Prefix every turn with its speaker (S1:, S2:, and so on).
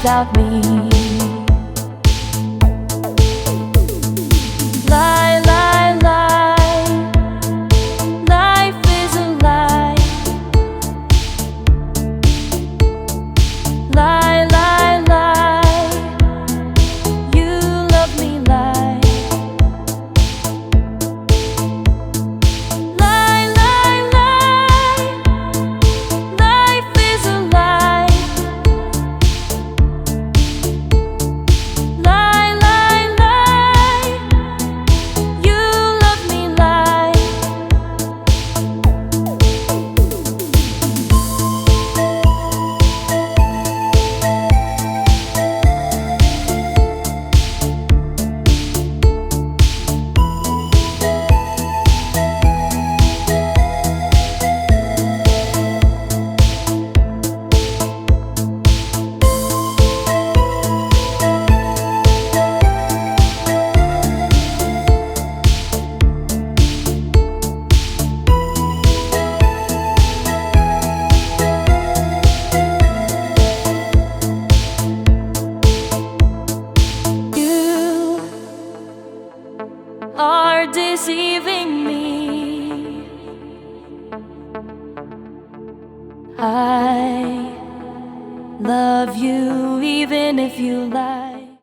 S1: without me. Lie, lie, lie, life is a lie. Lie, lie, lie, you love me, lie. Lie, lie, lie, life is a lie. Lie, lie, lie, you love me, lie. You are deceiving me. I love you even if you lie.